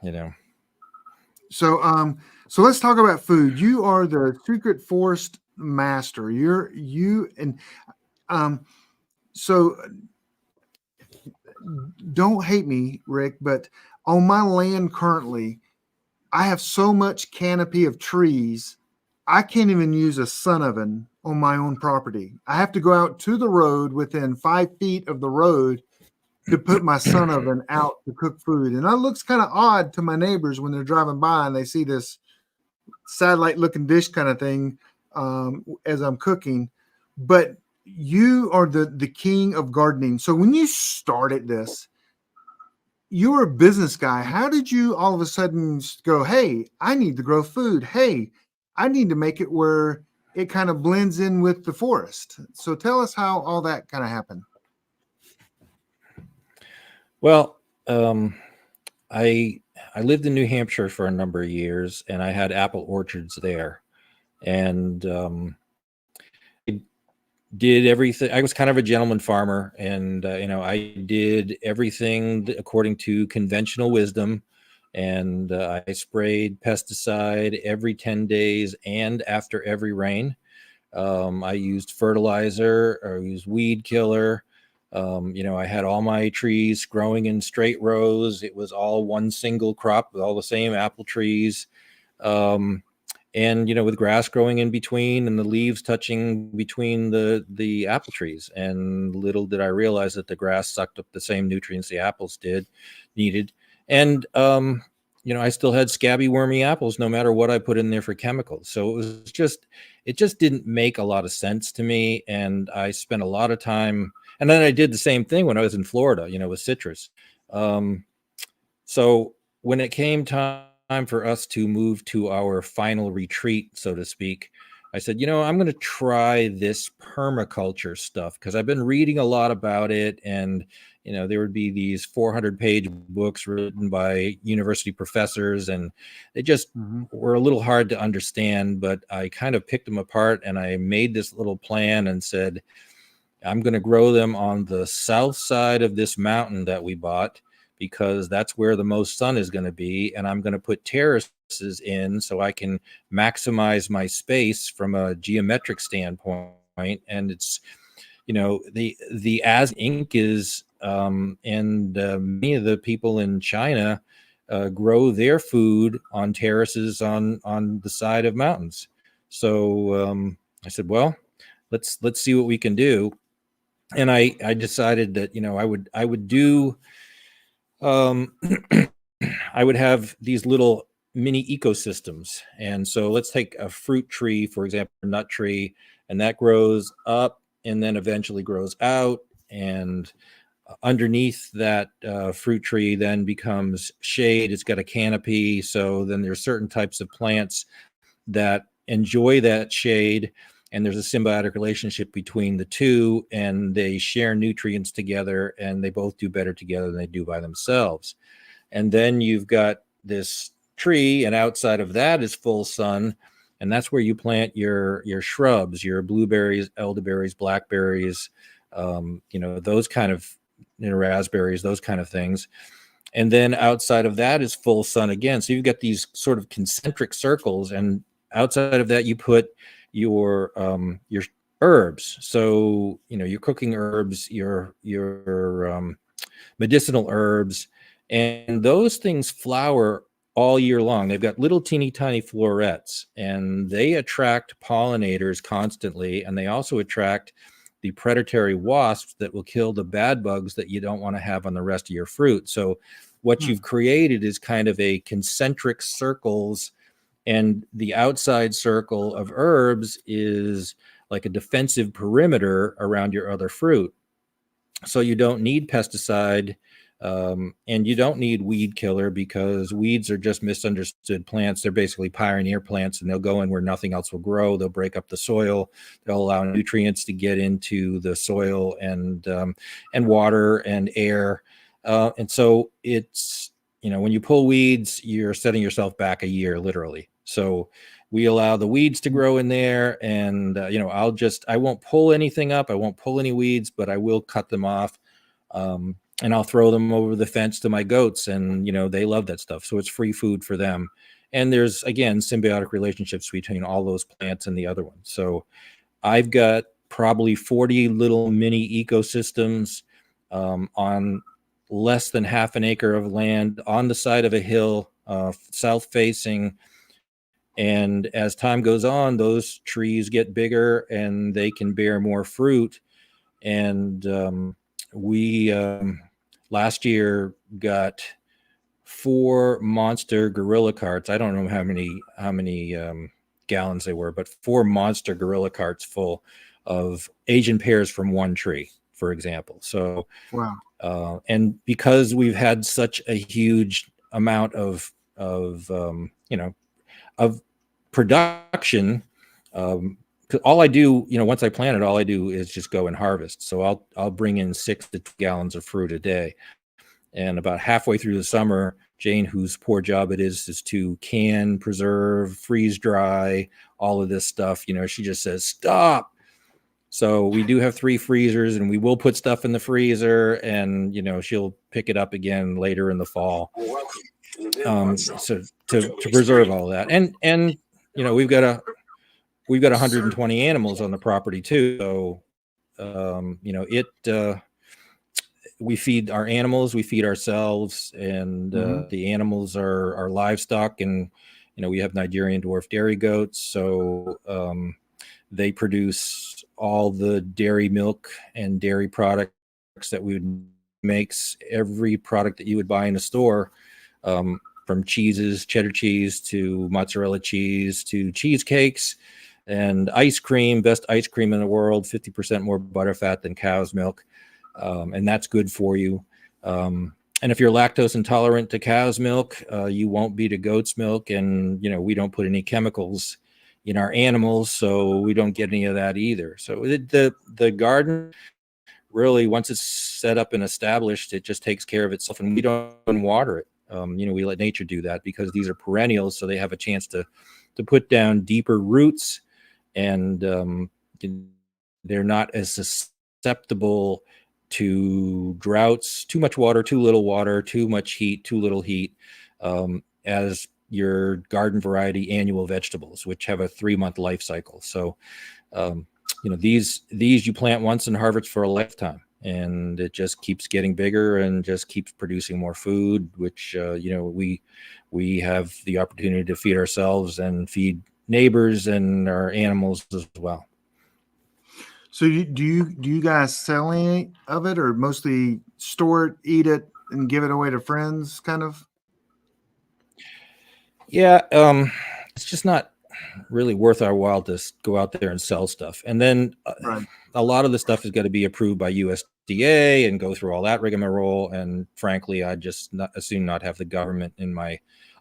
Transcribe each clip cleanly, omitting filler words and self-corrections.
you know. So let's talk about food. You are the secret forest master. Um, so don't hate me, Rick, but on my land currently, I have so much canopy of trees, I can't even use a sun oven on my own property. I have to go out to the road within 5 feet of the road to put my sun oven out to cook food. And that looks kind of odd to my neighbors when they're driving by and they see this satellite looking dish kind of thing as I'm cooking. But you are the king of gardening. So when you started this, you were a business guy. How did you all of a sudden go, hey, I need to grow food. Hey, I need to make it where it kind of blends in with the forest. So tell us how all that kind of happened. Well, um, I I lived in New Hampshire for a number of years, and I had apple orchards there. And I did everything. I was kind of a gentleman farmer, and I did everything according to conventional wisdom. And I sprayed pesticide every 10 days and after every rain. I used fertilizer, or I used weed killer. I had all my trees growing in straight rows. It was all one single crop with all the same apple trees. Um, and with grass growing in between and the leaves touching between the apple trees. And little did I realize that the grass sucked up the same nutrients the apples needed. And I still had scabby, wormy apples no matter what I put in there for chemicals. So it just didn't make a lot of sense to me. And I spent a lot of time, and then I did the same thing when I was in Florida, with citrus. Um, so when it came time for us to move to our final retreat, so to speak, I said, I'm going to try this permaculture stuff because I've been reading a lot about it. And, there would be these 400-page books written by university professors, and they just Mm-hmm. were a little hard to understand. But I kind of picked them apart and I made this little plan and said, I'm going to grow them on the south side of this mountain that we bought because that's where the most sun is going to be. And I'm going to put terraces in so I can maximize my space from a geometric standpoint. And it's, the as ink is, and many of the people in China grow their food on terraces on the side of mountains. So I said, well, let's see what we can do. And I decided that I would do I would have these little mini ecosystems. And so let's take a fruit tree, for example, a nut tree, and that grows up and then eventually grows out. And underneath that fruit tree then becomes shade. It's got a canopy. So then there's certain types of plants that enjoy that shade, and there's a symbiotic relationship between the two, and they share nutrients together, and they both do better together than they do by themselves. And then you've got this tree, and outside of that is full sun, and that's where you plant your shrubs, your blueberries, elderberries, blackberries, those kind of, raspberries, those kind of things. And then outside of that is full sun again. So you've got these sort of concentric circles, and outside of that you put your herbs. So your cooking herbs, your medicinal herbs, and those things flower all year long. They've got little teeny tiny florets, and they attract pollinators constantly, and they also attract the predatory wasps that will kill the bad bugs that you don't want to have on the rest of your fruit. So what Hmm. you've created is kind of a concentric circles, and the outside circle of herbs is like a defensive perimeter around your other fruit. So you don't need pesticide, and you don't need weed killer, because weeds are just misunderstood plants. They're basically pioneer plants, and they'll go in where nothing else will grow. They'll break up the soil. They'll allow nutrients to get into the soil, and water and air. And so it's, when you pull weeds, you're setting yourself back a year, literally. So we allow the weeds to grow in there, and I won't pull anything up. I won't pull any weeds, but I will cut them off. and I'll throw them over the fence to my goats, and they love that stuff. So it's free food for them. And there's, again, symbiotic relationships between all those plants and the other ones. So I've got probably 40 little mini ecosystems on less than half an acre of land on the side of a hill, south facing. And as time goes on, those trees get bigger and they can bear more fruit. And we last year got 4 monster gorilla carts. I don't know how many gallons they were, but 4 monster gorilla carts full of Asian pears from one tree, for example. So, Wow. and because we've had such a huge amount of of production, all I do, once I plant it, all I do is just go and harvest. So I'll bring in 6 to 2 gallons of fruit a day. And about halfway through the summer, Jane, whose poor job it is to can, preserve, freeze dry, all of this stuff, she just says, stop. So we do have 3 freezers, and we will put stuff in the freezer, and, she'll pick it up again later in the fall. So to preserve all that. And, we've got 120 animals on the property too. So, we feed our animals, we feed ourselves, and the animals are livestock. And we have Nigerian dwarf dairy goats, so they produce all the dairy milk and dairy products that we would makes every product that you would buy in a store, from cheeses, cheddar cheese, to mozzarella cheese, to cheesecakes and ice cream. Best ice cream in the world, 50% more butterfat than cow's milk. And that's good for you. And if you're lactose intolerant to cow's milk, you won't be to goat's milk. And, we don't put any chemicals in our animals, so we don't get any of that either. So the garden, really, once it's set up and established, it just takes care of itself, and we don't water it. We let nature do that, because these are perennials, so they have a chance to put down deeper roots, and they're not as susceptible to droughts, too much water, too little water, too much heat, too little heat, as your garden variety annual vegetables, which have a 3-month life cycle. So, these you plant once and harvest for a lifetime, and it just keeps getting bigger and just keeps producing more food, which, we have the opportunity to feed ourselves and feed neighbors and our animals as well. So do you guys sell any of it, or mostly store it, eat it, and give it away to friends, kind of? Yeah, it's just not really worth our while to go out there and sell stuff. And then Right. a lot of the stuff is got to be approved by USDA and go through all that rigmarole. And frankly, I just as soon not have the government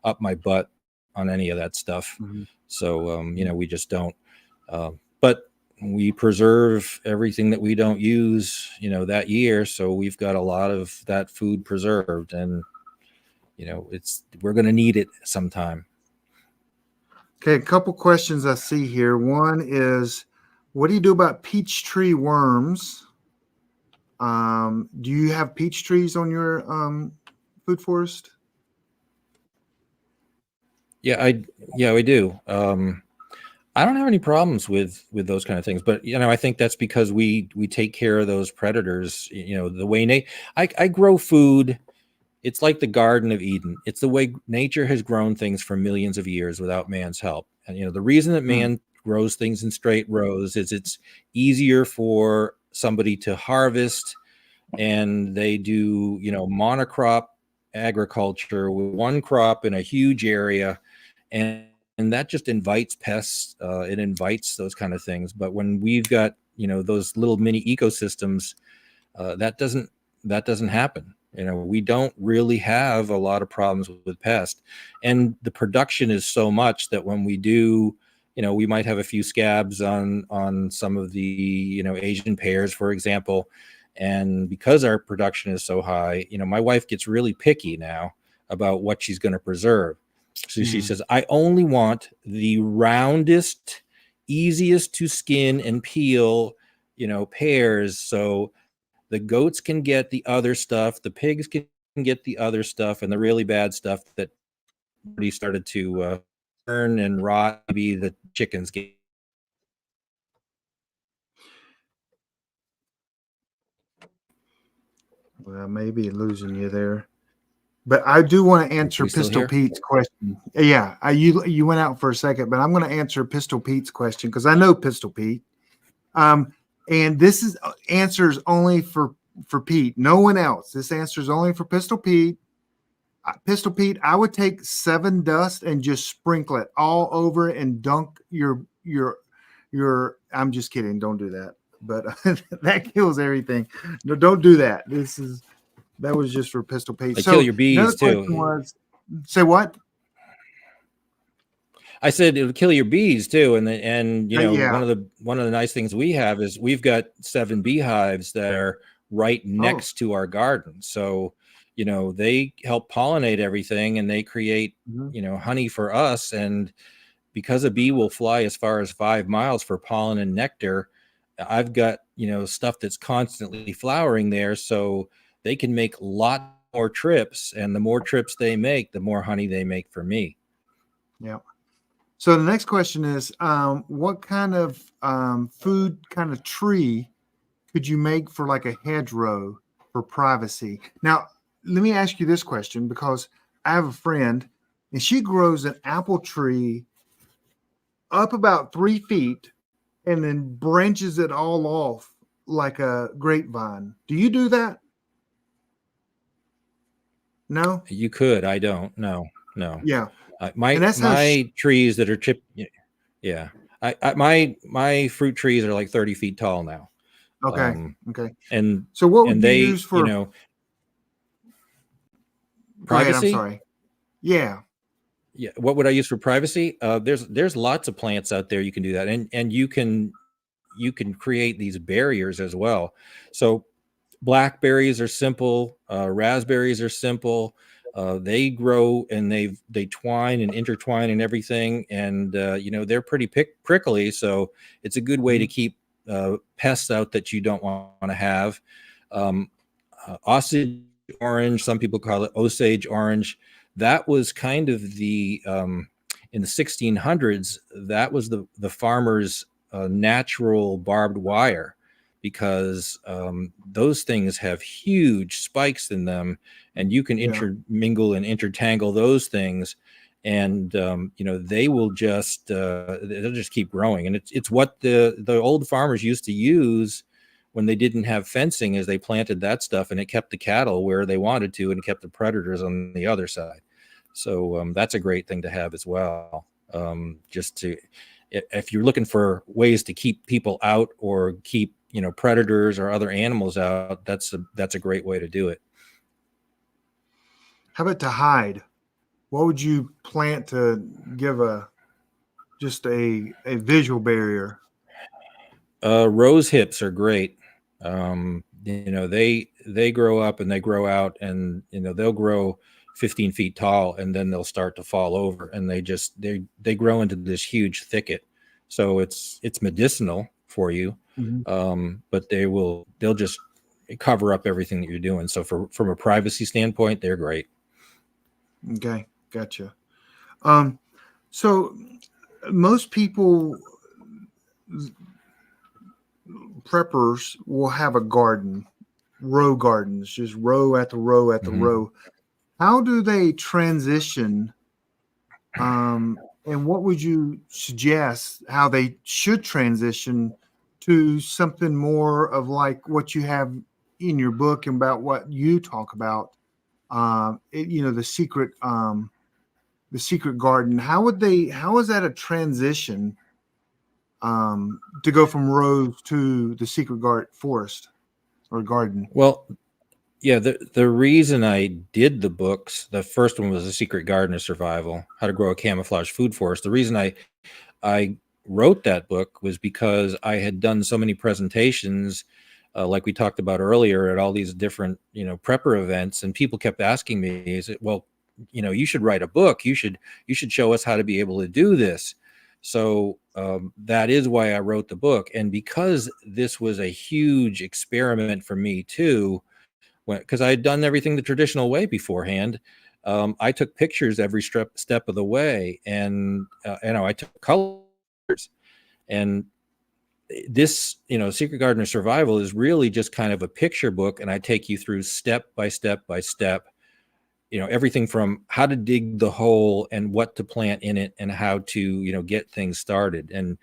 up my butt on any of that stuff. Mm-hmm. So, we just don't. But we preserve everything that we don't use, that year. So we've got a lot of that food preserved, and, we're going to need it sometime. Okay, a couple questions I see here. One is, what do you do about peach tree worms? Do you have peach trees on your food forest? Yeah, we do. I don't have any problems with those kind of things, but I think that's because we take care of those predators. The way I grow food, it's like the Garden of Eden. It's the way nature has grown things for millions of years without man's help. And the reason that man grows things in straight rows is it's easier for somebody to harvest, and they do monocrop agriculture with one crop in a huge area, and that just invites pests. It invites those kind of things. But when we've got those little mini ecosystems, that doesn't happen. We don't really have a lot of problems with pests, and the production is so much that when we do, we might have a few scabs on some of the Asian pears, for example. And because our production is so high, my wife gets really picky now about what she's going to preserve. So she says, I only want the roundest, easiest to skin and peel, pears. So The goats can get the other stuff. The pigs can get the other stuff, and the really bad stuff that already started to burn and rot. Maybe the chickens get. Well, maybe losing you there. But I do want to answer We still Pistol here? Pete's question. Yeah, you went out for a second, but I'm going to answer Pistol Pete's question because I know Pistol Pete. And this is answers only for Pete, no one else. This answer is only for Pistol Pete. Pistol Pete, I would take 7 dust and just sprinkle it all over and dunk your. I'm just kidding. Don't do that. But that kills everything. No, don't do that. That was just for Pistol Pete. They So kill your another bees question too. was, say what? I said it'll kill your bees too, and Yeah. one of the nice things we have is we've got 7 beehives that are right next to our garden. So, they help pollinate everything and they create, honey for us. And because a bee will fly as far as 5 miles for pollen and nectar, I've got, stuff that's constantly flowering there. So they can make a lot more trips. And the more trips they make, the more honey they make for me. Yeah. So the next question is, what kind of food kind of tree could you make for like a hedgerow for privacy? Now, let me ask you this question because I have a friend and she grows an apple tree up about 3 feet and then branches it all off like a grapevine. Do you do that? No? You could. I don't. No. Yeah. And My that's how trees that are chipped. Yeah. My fruit trees are like 30 feet tall now. okay. Okay. And So what would you they, use for Go ahead, I'm privacy. sorry. Yeah. Yeah. What would I use for privacy? There's lots of plants out there you can do that, and you can create these barriers as well. So blackberries are simple, raspberries are simple. They grow and they twine and intertwine and everything, and they're pretty prickly. So it's a good way to keep pests out that you don't want to have. Osage orange, some people call it Osage orange. That was kind of the in the 1600s. That was the farmers' natural barbed wire, because those things have huge spikes in them, and you can intermingle and intertangle those things, and they will just they'll just keep growing. And it's what the old farmers used to use when they didn't have fencing, is they planted that stuff, and it kept the cattle where they wanted to, and it kept the predators on the other side. So that's a great thing to have as well. Just to, if you're looking for ways to keep people out or keep predators or other animals out, that's a great way to do it. How about to hide? What would you plant to give just a visual barrier? Rose hips are great. They grow up and they grow out, and they'll grow 15 feet tall, and then they'll start to fall over, and they grow into this huge thicket. So it's medicinal for you, but they'll just cover up everything that you're doing. So from a privacy standpoint, they're great. Okay, gotcha. So most people, preppers, will have a garden, row gardens, just row at the row at the row. How do they transition? And what would you suggest how they should transition to something more of like what you have in your book and about what you talk about? The secret garden. How is that a transition to go from rows to the secret forest or garden? Well, yeah, the reason I did the books, the first one was The Secret Garden of Survival, How to Grow a Camouflage Food Forest. The reason I wrote that book was because I had done so many presentations, like we talked about earlier, at all these different prepper events, and people kept asking me, well, you should write a book. You should show us how to be able to do this. So that is why I wrote the book. And because this was a huge experiment for me too, because I had done everything the traditional way beforehand, I took pictures every step of the way, and I took colors. And this, Secret Gardener Survival is really just kind of a picture book, and I take you through step by step by step, everything from how to dig the hole and what to plant in it and how to, get things started, and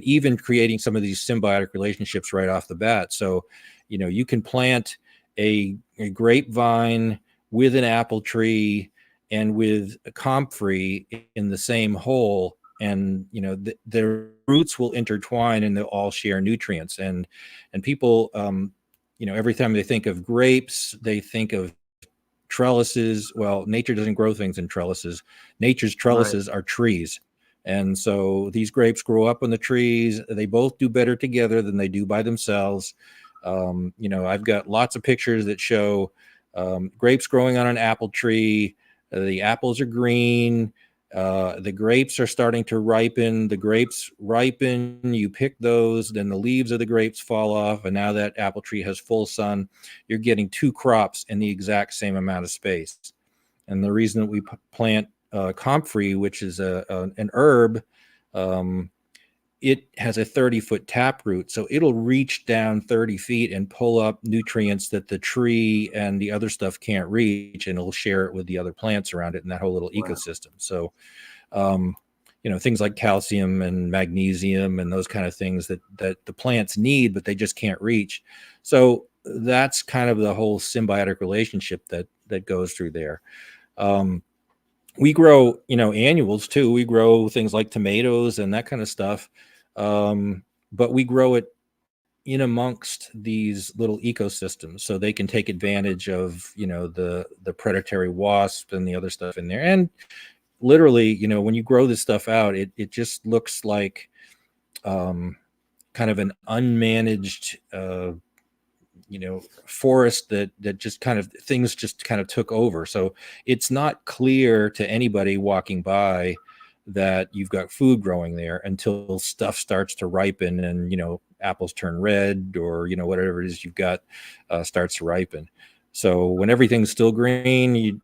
even creating some of these symbiotic relationships right off the bat. So, you can plant a grapevine with an apple tree and with a comfrey in the same hole, and their roots will intertwine and they'll all share nutrients. And people, every time they think of grapes, they think of trellises. Well, nature doesn't grow things in trellises. Nature's trellises are trees. And so these grapes grow up on the trees. They both do better together than they do by themselves. I've got lots of pictures that show grapes growing on an apple tree. The apples are green. The grapes are starting to ripen. The grapes ripen, you pick those, then the leaves of the grapes fall off, and now that apple tree has full sun. You're getting two crops in the exact same amount of space. And the reason that we plant comfrey, which is an herb, it has a 30-foot taproot, so it'll reach down 30 feet and pull up nutrients that the tree and the other stuff can't reach, and it'll share it with the other plants around it in that whole little ecosystem. So, things like calcium and magnesium and those kind of things that the plants need, but they just can't reach. So that's kind of the whole symbiotic relationship that goes through there. We grow, annuals too. We grow things like tomatoes and that kind of stuff. But we grow it in amongst these little ecosystems, so they can take advantage of, the predatory wasp and the other stuff in there. And literally, when you grow this stuff out, it just looks like kind of an unmanaged forest that just kind of things just kind of took over. So it's not clear to anybody walking by that you've got food growing there until stuff starts to ripen and apples turn red, or whatever it is you've got starts to ripen. So when everything's still green,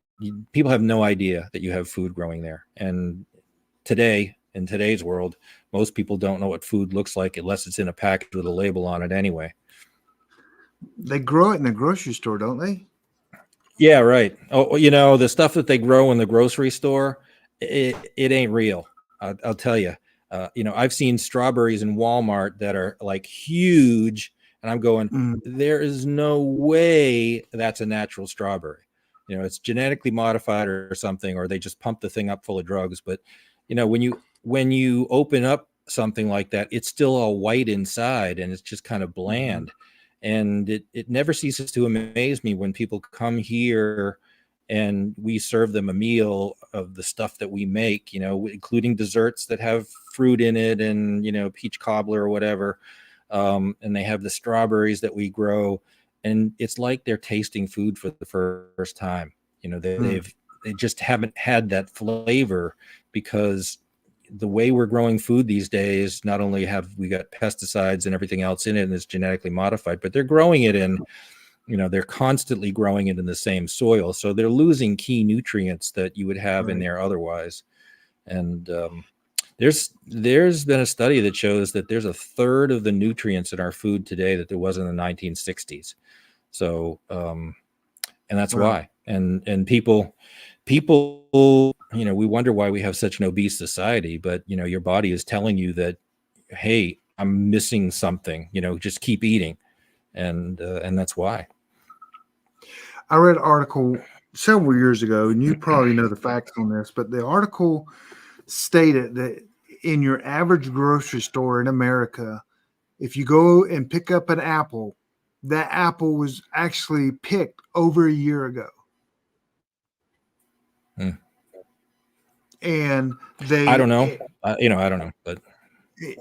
people have no idea that you have food growing there. And in today's world, most people don't know what food looks like unless it's in a package with a label on it anyway. They grow it in the grocery store, don't they? Yeah, right. Oh, the stuff that they grow in the grocery store, it ain't real. I'll tell you. I've seen strawberries in Walmart that are like huge, and I'm going, there is no way that's a natural strawberry. It's genetically modified or something, or they just pump the thing up full of drugs. But when you open up something like that, it's still all white inside, and it's just kind of bland. And it never ceases to amaze me when people come here and we serve them a meal of the stuff that we make, including desserts that have fruit in it and, peach cobbler or whatever. And they have the strawberries that we grow, and it's like they're tasting food for the first time. They just haven't had that flavor, because the way we're growing food these days, not only have we got pesticides and everything else in it and it's genetically modified, but they're growing it in, they're constantly growing it in the same soil. So they're losing key nutrients that you would have in there otherwise. And there's been a study that shows that there's a third of the nutrients in our food today that there was in the 1960s. So, and that's why. And people, we wonder why we have such an obese society, but your body is telling you that, hey, I'm missing something, just keep eating. And that's why. I read an article several years ago, and you probably know the facts on this, but the article stated that in your average grocery store in America, if you go and pick up an apple, that apple was actually picked over a year ago. And I don't know, I don't know, but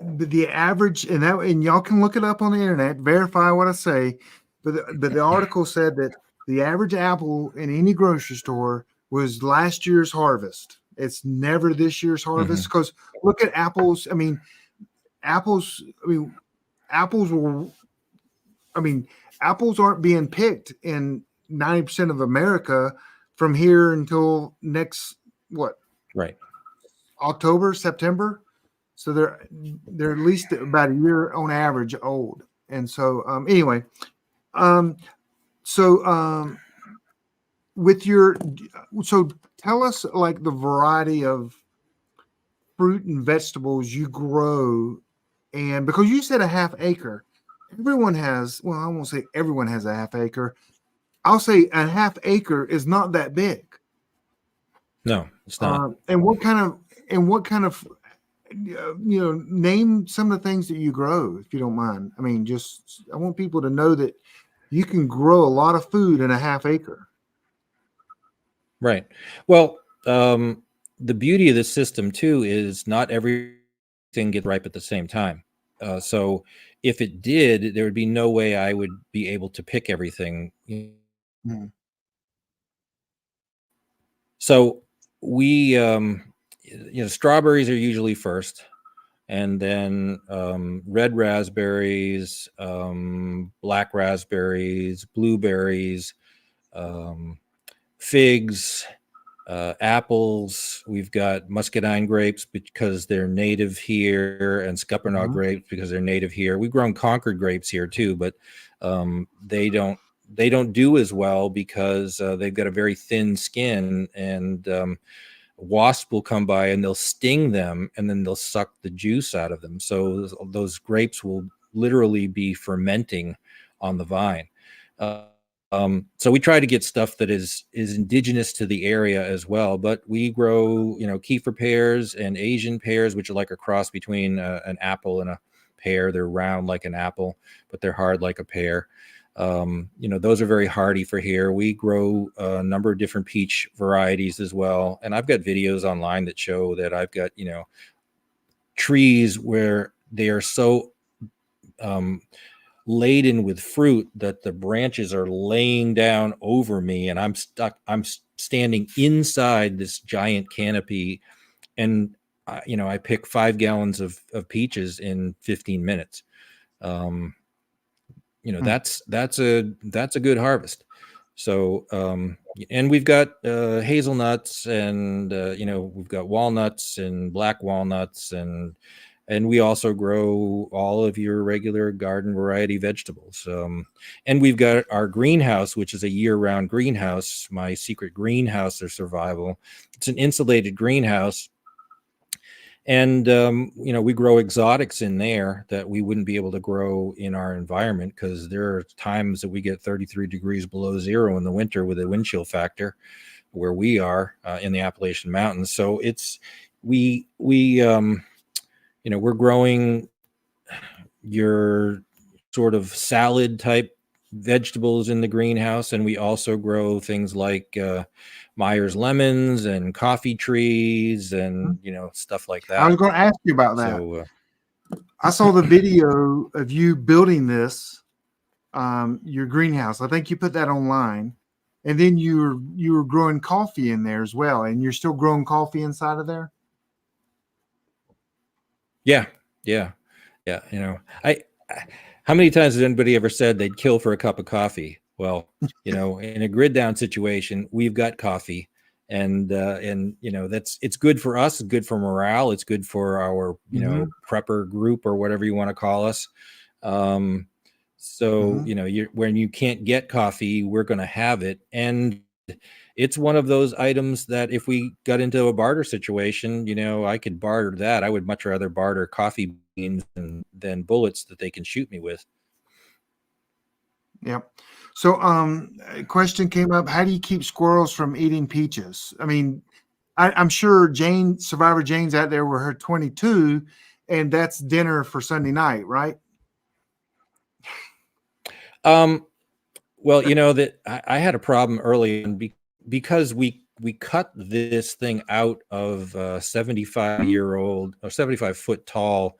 the average, and y'all can look it up on the internet, verify what I say, but the article said that the average apple in any grocery store was last year's harvest, It's never this year's harvest, Mhm. because look at apples. I mean, apples. I mean, apples will. I mean, apples aren't being picked in 90% of America from here until next what, Right. October, September. So they're at least about a year on average old. And so anyway, um, so with your so tell us like the variety of fruit and vegetables you grow, and because you said a half acre, everyone has, well, I won't say everyone has a half acre. I'll say a half acre is not that big. No, it's not. And what kind of name some of the things that you grow, if you don't mind. I mean, just I want people to know that you can grow a lot of food in a half acre. Right. Well, the beauty of this system too is not everything gets ripe at the same time. So if it did, there would be no way I would be able to pick everything. Mm-hmm. So we, strawberries are usually first, and then red raspberries, black raspberries, blueberries, um, figs, apples. We've got muscadine grapes because they're native here, and scuppernong Mm-hmm. grapes because they're native here. We've grown Concord grapes here too, but they don't do as well because they've got a very thin skin, and wasp will come by and they'll sting them, and then they'll suck the juice out of them. So those grapes will literally be fermenting on the vine. So we try to get stuff that is indigenous to the area as well. But we grow, kefir pears and Asian pears, which are like a cross between an apple and a pear. They're round like an apple, but they're hard like a pear. Those are very hardy for here. We grow a number of different peach varieties as well. And I've got videos online that show that I've got, trees where they are so um, laden with fruit that the branches are laying down over me, and I'm standing inside this giant canopy, and I pick 5 gallons of peaches in 15 minutes. um, that's a good harvest. So and we've got hazelnuts, and we've got walnuts and black walnuts, and we also grow all of your regular garden variety vegetables. And we've got our greenhouse, which is a year-round greenhouse, my secret greenhouse of survival. It's an insulated greenhouse, and we grow exotics in there that we wouldn't be able to grow in our environment, because there are times that we get 33 degrees below zero in the winter with a wind chill factor where we are in the Appalachian Mountains. So we're growing your sort of salad type vegetables in the greenhouse, and we also grow things like Myers lemons and coffee trees and stuff like I was that. going to ask you about that. So I saw the video of you building this, your greenhouse. I think you put that online, and then you were growing coffee in there as well, and you're still growing coffee inside of there. yeah, yeah, yeah. How many times has anybody ever said they'd kill for a cup of coffee? Well, in a grid down situation, we've got coffee, and it's good for us. It's good for morale. It's good for our Mm-hmm. prepper group or whatever you want to call us. So Mm-hmm. when you can't get coffee, we're going to have it, and it's one of those items that if we got into a barter situation, I could barter that. I would much rather barter coffee beans than bullets that they can shoot me with. Yep. So, a question came up: how do you keep squirrels from eating peaches? I mean, I'm sure Survivor Jane's out there with her 22, and that's dinner for Sunday night, right? Um, well, that I had a problem early, and because we cut this thing out of 75-year-old or 75-foot tall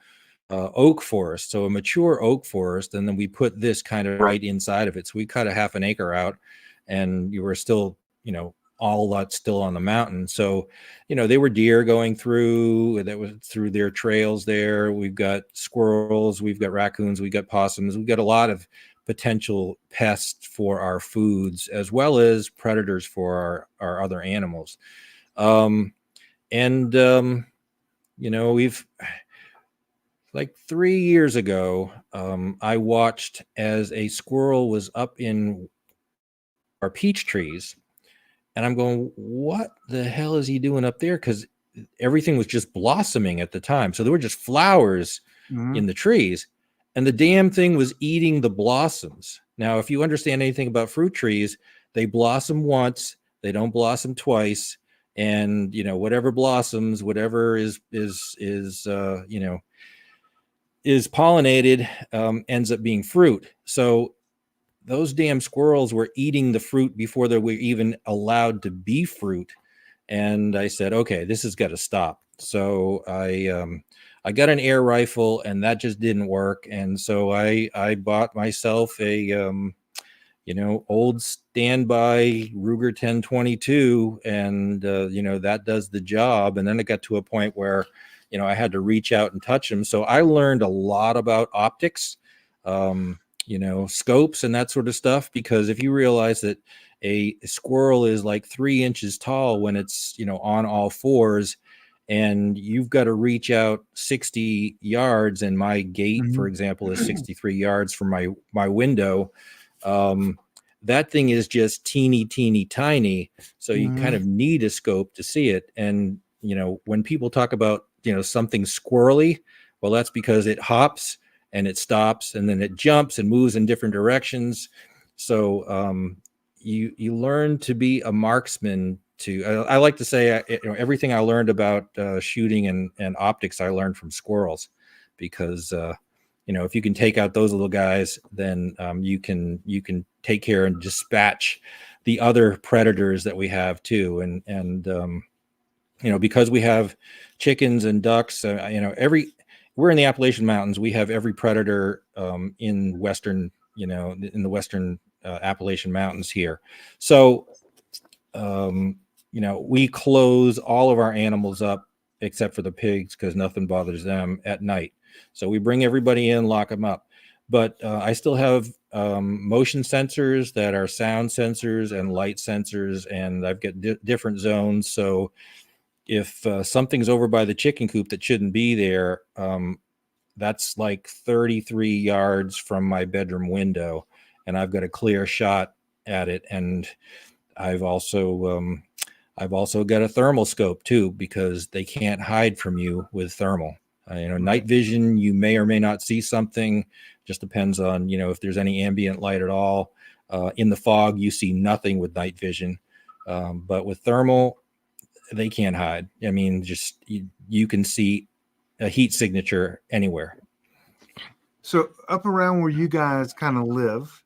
oak forest, so a mature oak forest, and then we put this kind of right inside of it. So we cut a half an acre out, and you were still, all that's still on the mountain. So, there were deer going through, that was through their trails there. We've got squirrels, we've got raccoons, we've got possums, we've got a lot of potential pests for our foods, as well as predators for our other animals. And we've, like 3 years ago, I watched as a squirrel was up in our peach trees, and I'm going, what the hell is he doing up there? Because everything was just blossoming at the time. So there were just flowers in the trees, and the damn thing was eating the blossoms. Now, if you understand anything about fruit trees, they blossom once, they don't blossom twice. And, whatever blossoms, whatever is pollinated, ends up being fruit. So those damn squirrels were eating the fruit before they were even allowed to be fruit. And I said, okay, this has got to stop. So I got an air rifle, and that just didn't work. And so I bought myself a old standby Ruger 1022, and that does the job. And then it got to a point where I had to reach out and touch them. So I learned a lot about optics, scopes and that sort of stuff, because if you realize that a squirrel is like 3 inches tall when it's on all fours, and you've got to reach out 60 yards, and my gate, for example, is 63 yards from my window. That thing is just teeny tiny, so you kind of need a scope to see it. And when people talk about something squirrely, well, that's because it hops and it stops, and then it jumps and moves in different directions. So you learn to be a marksman. I like to say everything I learned about shooting and optics I learned from squirrels, because if you can take out those little guys, then you can take care and dispatch the other predators that we have too. And because we have chickens and ducks, we're in the Appalachian Mountains. We have every predator in the western Appalachian Mountains here. So we close all of our animals up except for the pigs, because nothing bothers them at night. So we bring everybody in, lock them up. But I still have motion sensors that are sound sensors and light sensors, and I've got different zones. So if something's over by the chicken coop that shouldn't be there, that's like 33 yards from my bedroom window, and I've got a clear shot at it. And I've also got a thermal scope too, because they can't hide from you with thermal. Night vision, you may or may not see something. Just depends on if there's any ambient light at all. In the fog, you see nothing with night vision, but with thermal, they can't hide. I mean, just you can see a heat signature anywhere. So up around where you guys kind of live,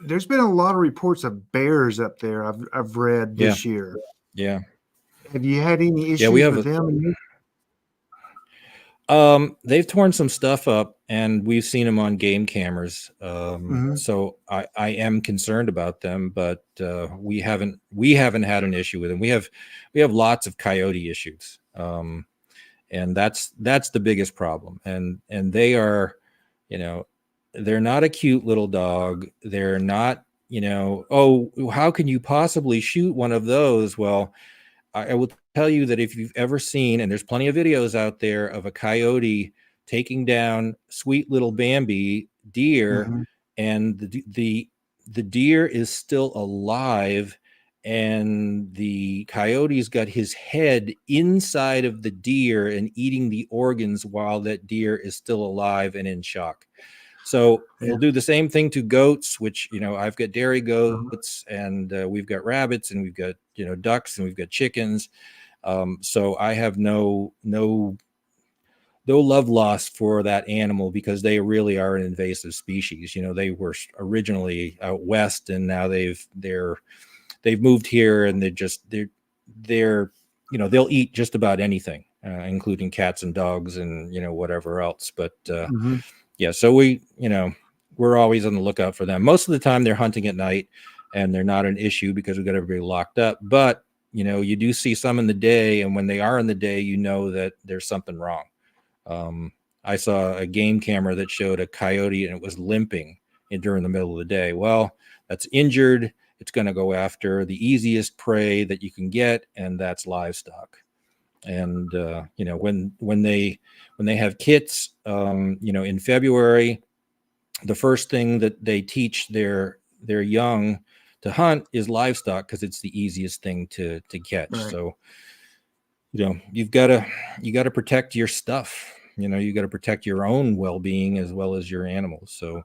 there's been a lot of reports of bears up there. I've read this year. Yeah. Have you had any issues with them? They've torn some stuff up, and we've seen them on game cameras. So I am concerned about them, but we haven't had an issue with them. We have lots of coyote issues, and that's the biggest problem. And they are, they're not a cute little dog. They're not, oh, how can you possibly shoot one of those? Well, I will tell you that if you've ever seen, and there's plenty of videos out there of a coyote taking down sweet little Bambi deer, and the deer is still alive, and the coyote's got his head inside of the deer and eating the organs while that deer is still alive and in shock. So it'll do the same thing to goats, which, I've got dairy goats, and we've got rabbits, and we've got, ducks, and we've got chickens. So I have no love lost for that animal, because they really are an invasive species. They were originally out west, and now they've moved here, and they're they'll eat just about anything, including cats and dogs and whatever else. But yeah, so we're always on the lookout for them. Most of the time they're hunting at night. and they're not an issue because we got everybody locked up. But you do see some in the day, and when they are in the day, that there's something wrong. I saw a game camera that showed a coyote and it was limping during the middle of the day. Well, that's injured. It's going to go after the easiest prey that you can get, and that's livestock. And when they have kits, in February, the first thing that they teach their young to hunt is livestock because it's the easiest thing to catch. Right. So you got to protect your stuff. You got to protect your own well-being as well as your animals. So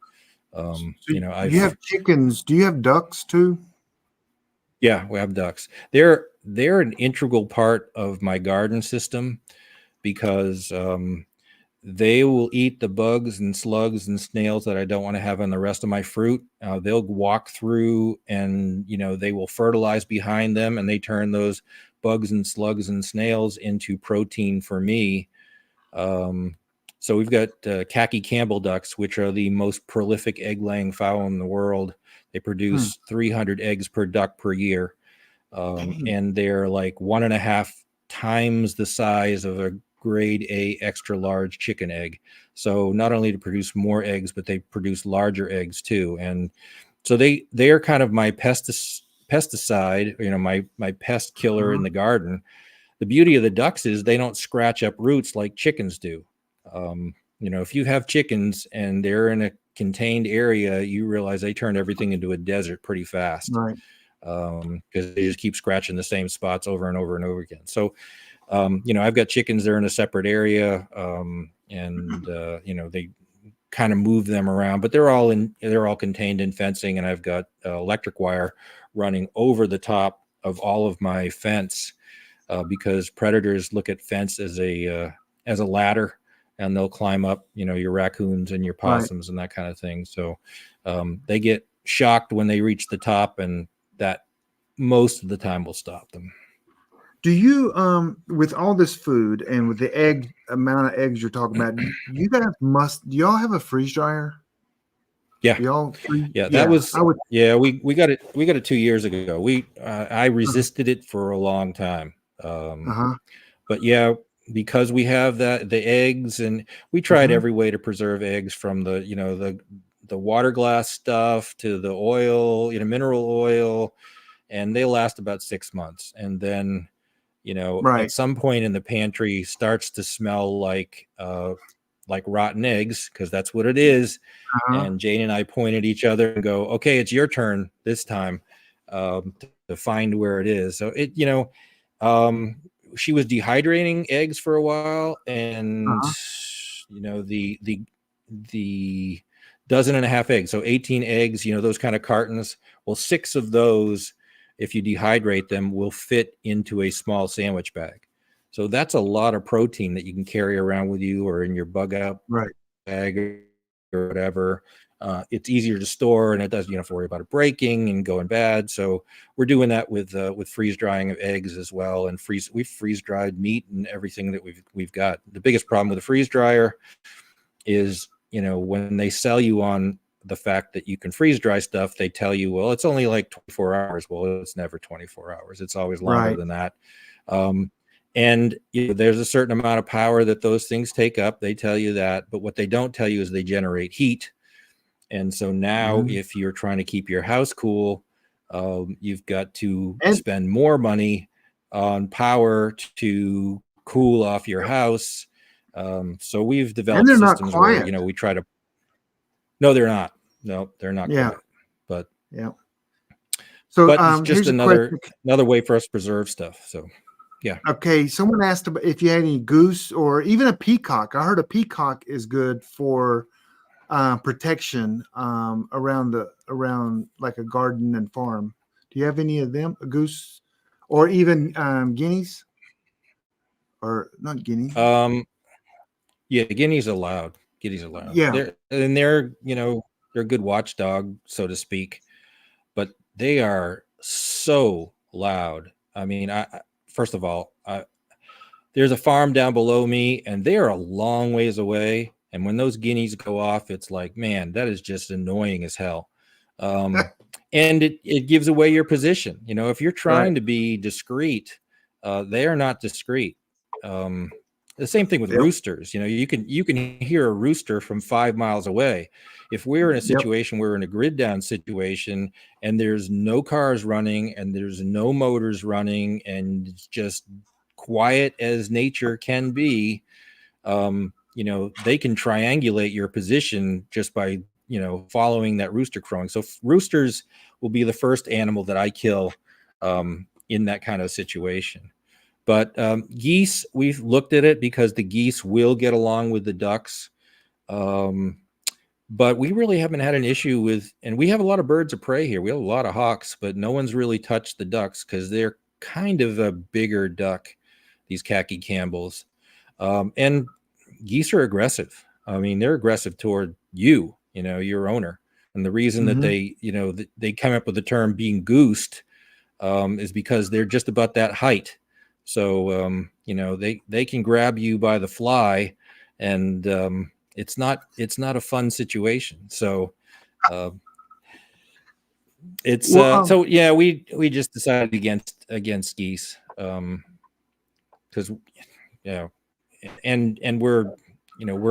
You have chickens. Do you have ducks too? Yeah, we have ducks. They're an integral part of my garden system because they will eat the bugs and slugs and snails that I don't want to have on the rest of my fruit. They'll walk through and they will fertilize behind them, and they turn those bugs and slugs and snails into protein for me. So we've got khaki Campbell ducks, which are the most prolific egg-laying fowl in the world. They produce 300 eggs per duck per year, and they're like 1.5 times the size of a grade A extra large chicken egg. So not only to produce more eggs, but they produce larger eggs too. And so they are kind of my pesticide, my pest killer in the garden. The beauty of the ducks is they don't scratch up roots like chickens do. If you have chickens and they're in a contained area, you realize they turn everything into a desert pretty fast. Right. Because they just keep scratching the same spots over and over and over again. So, I've got chickens. They're in a separate area, and they kind of move them around, but they're all contained in fencing, and I've got electric wire running over the top of all of my fence because predators look at fence as a ladder, and they'll climb up, your raccoons and your possums and that kind of thing. So they get shocked when they reach the top, and that most of the time will stop them. Do you, with all this food and with the amount of eggs you're talking about, do y'all have a freeze dryer? Yeah. That was, we got it 2 years ago. I resisted it for a long time. But yeah, because we have the eggs, and we tried every way to preserve eggs, from the water glass stuff to the oil, mineral oil, and they last about 6 months. And then, at some point in the pantry starts to smell like rotten eggs, because that's what it is. And Jane and I point at each other and go, okay, it's your turn this time to find where it is. So she was dehydrating eggs for a while, and the dozen and a half eggs, so 18 eggs, those kind of cartons. Well, 6 of those, if you dehydrate them, will fit into a small sandwich bag. So that's a lot of protein that you can carry around with you, or in your bug out bag or whatever. It's easier to store, and it doesn't, you don't have to worry about it breaking and going bad. So we're doing that with freeze drying of eggs as well, and we've freeze dried meat and everything that we've got. The biggest problem with the freeze dryer is, when they sell you on the fact that you can freeze dry stuff, they tell you, well, it's only like 24 hours. Well, it's never 24 hours. It's always longer than that. And there's a certain amount of power that those things take up. They tell you that, but what they don't tell you is they generate heat. And so now, if you're trying to keep your house cool, you've got to spend more money on power to cool off your house. So we've developed systems where, we try to. No, they're not. No, they're not quiet. But so, but it's just another way for us to preserve stuff. So. Yeah. Okay. Someone asked about if you had any goose or even a peacock. I heard a peacock is good for protection around like a garden and farm. Do you have any of them? A goose, or even guineas, or not guinea? Yeah, guineas allowed. Yeah, they're a good watchdog, so to speak, but they are so loud. I mean, first of all, there's a farm down below me, and they are a long ways away. And when those guineas go off, it's like, man, that is just annoying as hell. and it gives away your position. If you're Right. trying to be discreet, they are not discreet. The same thing with Yep. roosters. You can hear a rooster from 5 miles away. If we're in a Yep. situation, we're in a grid down situation, and there's no cars running, and there's no motors running, and it's just quiet as nature can be. They can triangulate your position just by following that rooster crowing. So roosters will be the first animal that I kill in that kind of situation. But geese, we've looked at it because the geese will get along with the ducks. But we really haven't had an issue with, and we have a lot of birds of prey here. We have a lot of hawks, but no one's really touched the ducks because they're kind of a bigger duck, these khaki Campbells. And geese are aggressive. I mean, they're aggressive toward you, your owner. And the reason that they come up with the term being goosed is because they're just about that height. So they can grab you by the fly, and it's not a fun situation. So it's Well, so yeah, we just decided against geese because and we're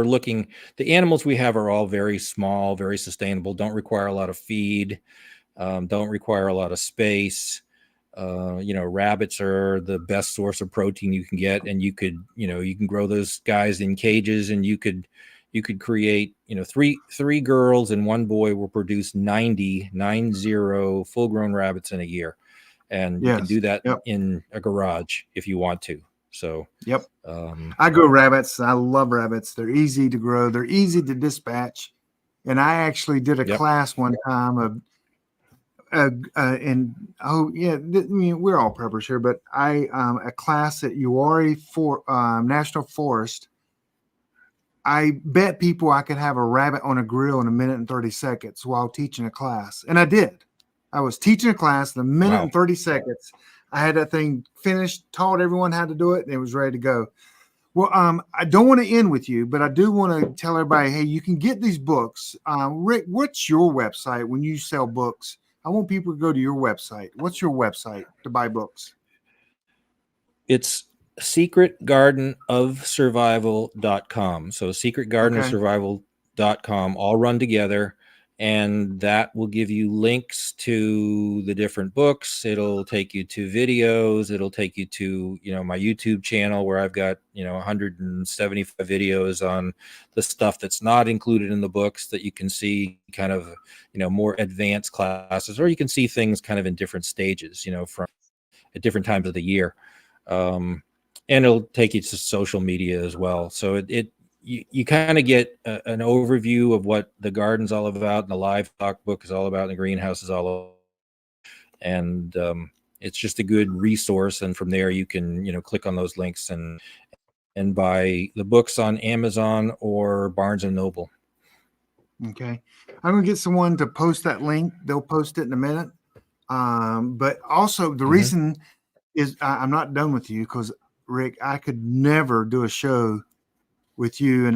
looking, the animals we have are all very small, very sustainable, don't require a lot of feed, don't require a lot of space. Rabbits are the best source of protein you can get, and you can grow those guys in cages, and you could create, three girls and one boy will produce 90 full grown rabbits in a year. And you can yes. do that Yep. in a garage if you want to. So Yep. I grow rabbits. I love rabbits. They're easy to grow. They're easy to dispatch. And I actually did a class one time of and oh yeah, I mean, we're all preppers here, but a class at Uwharrie National Forest. I bet people I could have a rabbit on a grill in 1 minute and 30 seconds while teaching a class, and I did. I was teaching a class in 1 minute and 30 seconds. I had that thing finished, taught everyone how to do it, and it was ready to go. Well, I don't want to end with you, but I do want to tell everybody, hey, you can get these books. Rick, what's your website when you sell books? I want people to go to your website. What's your website to buy books? It's secretgardenofsurvival.com. So secretgardenofsurvival.com, all run together. And that will give you links to the different books. It'll take you to videos. It'll take you to, my YouTube channel, where I've got, 175 videos on the stuff that's not included in the books that you can see kind of, more advanced classes, or you can see things kind of in different stages, from at different times of the year. And it'll take you to social media as well. So you kind of get an overview of what the garden's all about, and the livestock book is all about, and the greenhouse is all about. And it's just a good resource. And from there, you can click on those links and buy the books on Amazon or Barnes and Noble. Okay, I'm gonna get someone to post that link. They'll post it in a minute. But also the reason is I'm not done with you, because Rick, I could never do a show with you and